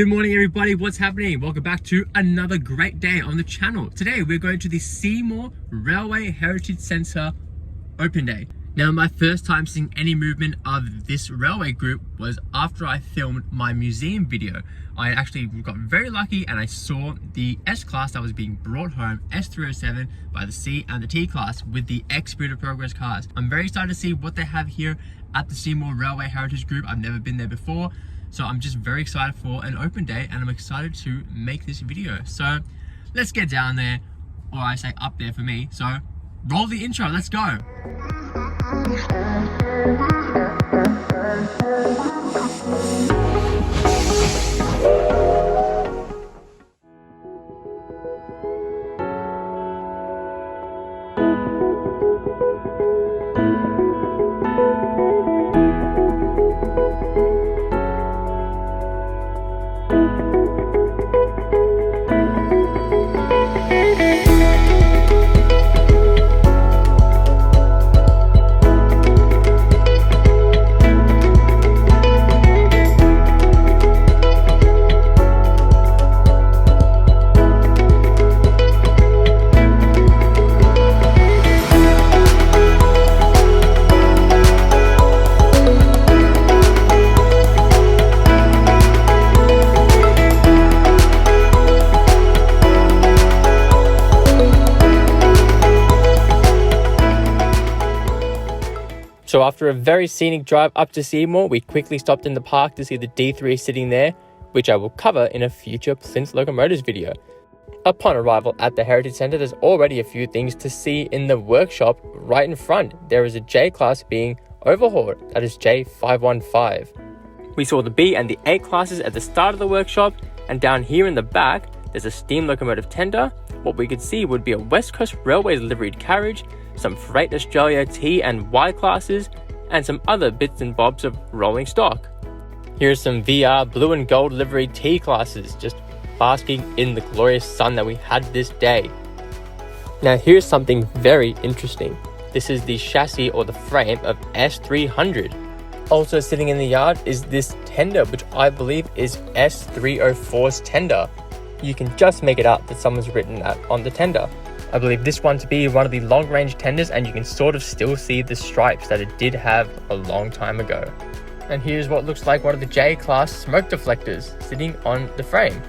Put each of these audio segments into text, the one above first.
Good morning everybody, what's happening? Welcome back to another great day on the channel. Today we're going to the Seymour Railway Heritage Centre Open Day. Now my first time seeing any movement of this railway group was after I filmed my museum video. I actually got very lucky and I saw the S class that was being brought home, S307 by the C and the T class with the X Spirit of Progress cars. I'm very excited to see what they have here at the Seymour Railway Heritage Group. I've never been there before. So I'm just very excited for an open day and I'm excited to make this video. So let's get down there, or I say up there for me. So roll the intro, let's go. So after a very scenic drive up to Seymour, we quickly stopped in the park to see the D3 sitting there, which I will cover in a future Plinth Locomotives video. Upon arrival at the Heritage Centre, there's already a few things to see in the workshop right in front. There is a J class being overhauled, that is J515. We saw the B and the A classes at the start of the workshop, and down here in the back, there's a steam locomotive tender. What we could see would be a West Coast Railways liveried carriage, some Freight Australia T and Y classes, and some other bits and bobs of rolling stock. Here's some VR blue and gold livery T classes, just basking in the glorious sun that we had this day. Now here's something very interesting. This is the chassis or the frame of S300. Also sitting in the yard is this tender, which I believe is S304's tender. You can just make it out that someone's written that on the tender. I believe this one to be one of the long-range tenders, and you can sort of still see the stripes that it did have a long time ago. And here's what looks like one of the J-class smoke deflectors sitting on the frame.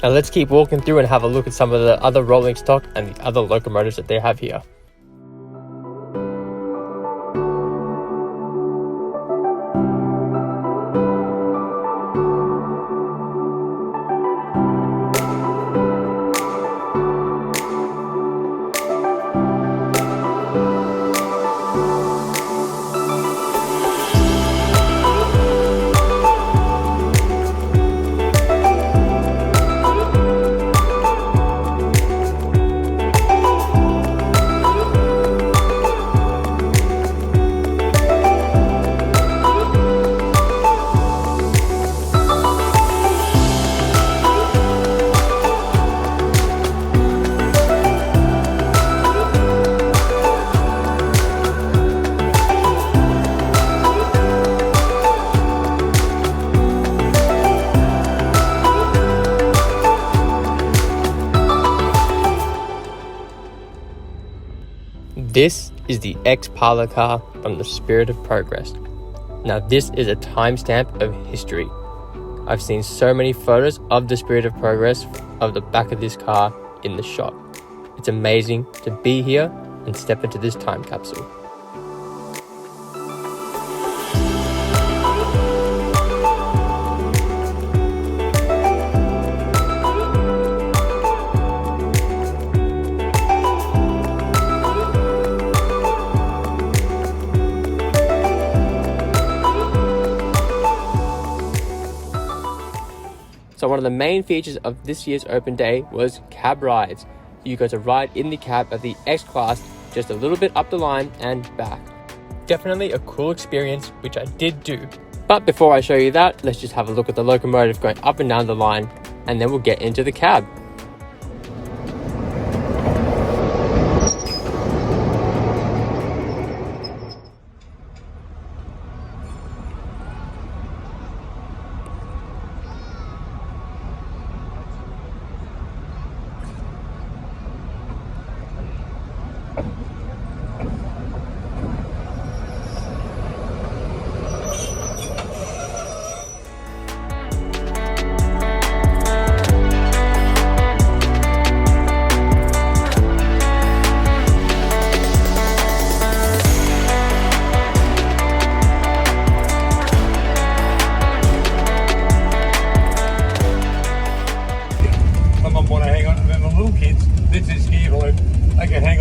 Now let's keep walking through and have a look at some of the other rolling stock and the other locomotives that they have here. This is the X parlor car from the Spirit of Progress. Now this is a timestamp of history. I've seen so many photos of the Spirit of Progress of the back of this car in the shop. It's amazing to be here and step into this time capsule. So one of the main features of this year's open day was cab rides. You got to ride in the cab of the X class just a little bit up the line and back. Definitely a cool experience, which I did do. But before I show you that, let's just have a look at the locomotive going up and down the line, and then we'll get into the cab.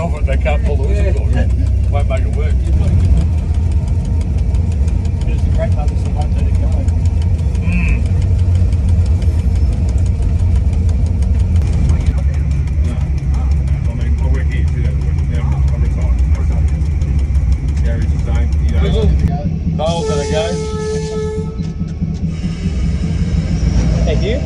off it, they can't pull the whistle off. Won't make it work. It's a great mother, so won't let it go. I work here too. I'm retired. Gary's the same. Cole's gonna go. Thank you.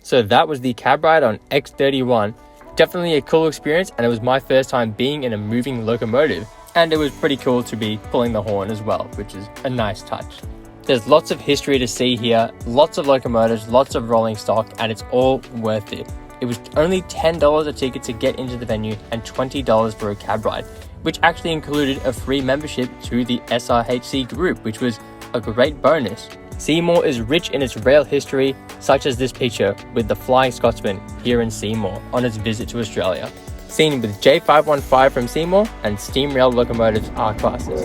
So that was the cab ride on X31. Definitely a cool experience, and it was my first time being in a moving locomotive. And it was pretty cool to be pulling the horn as well, which is a nice touch. There's lots of history to see here, lots of locomotives, lots of rolling stock, and it's all worth it. It was only $10 a ticket to get into the venue and $20 for a cab ride, which actually included a free membership to the SRHC group, which was a great bonus. Seymour is rich in its rail history, such as this picture with the Flying Scotsman here in Seymour on its visit to Australia, seen with J515 from Seymour and Steamrail locomotives R-classes.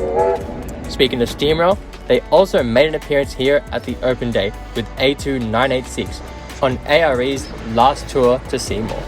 Speaking of Steamrail, they also made an appearance here at the open day with A2986 on A.R.E's last tour to Seymour.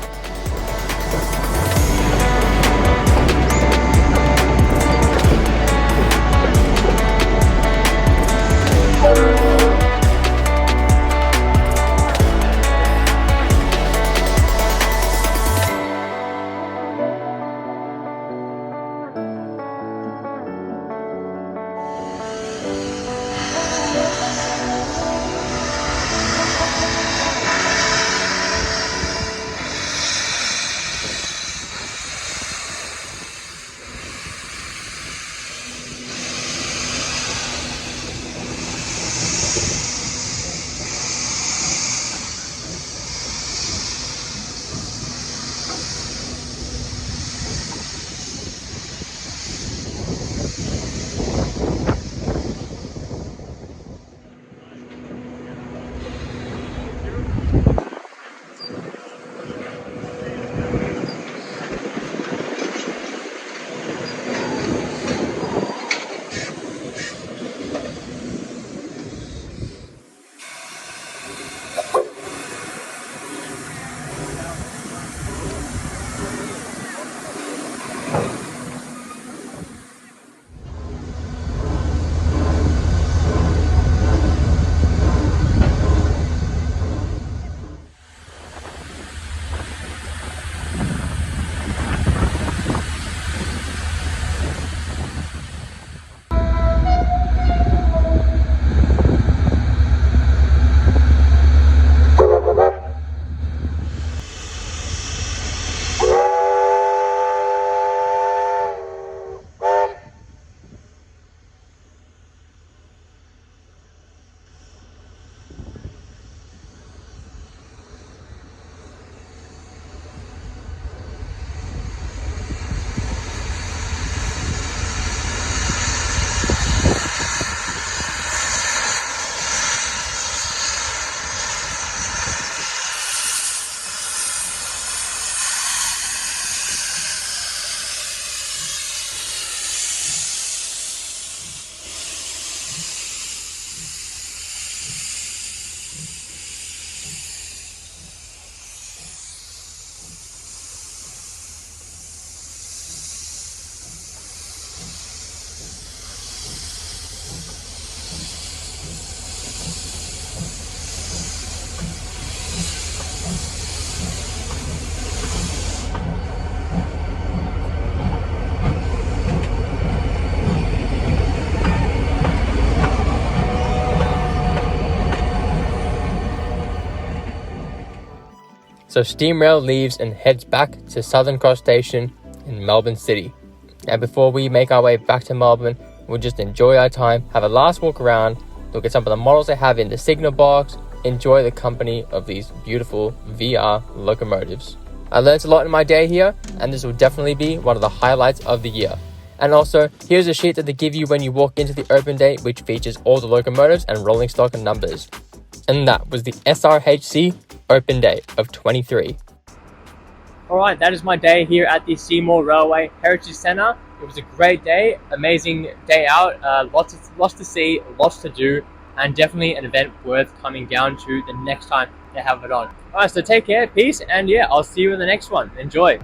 So Steamrail leaves and heads back to Southern Cross Station in Melbourne City. Now before we make our way back to Melbourne, we'll just enjoy our time, have a last walk around, look at some of the models they have in the signal box, enjoy the company of these beautiful VR locomotives. I learned a lot in my day here, and this will definitely be one of the highlights of the year. And also, here's a sheet that they give you when you walk into the open day, which features all the locomotives and rolling stock and numbers. And that was the SRHC Open Day of 23. Alright, that is my day here at the Seymour Railway Heritage Centre. It was a great day, amazing day out, lots to see, lots to do, and definitely an event worth coming down to the next time they have it on. Alright, so take care, peace, and yeah, I'll see you in the next one. Enjoy!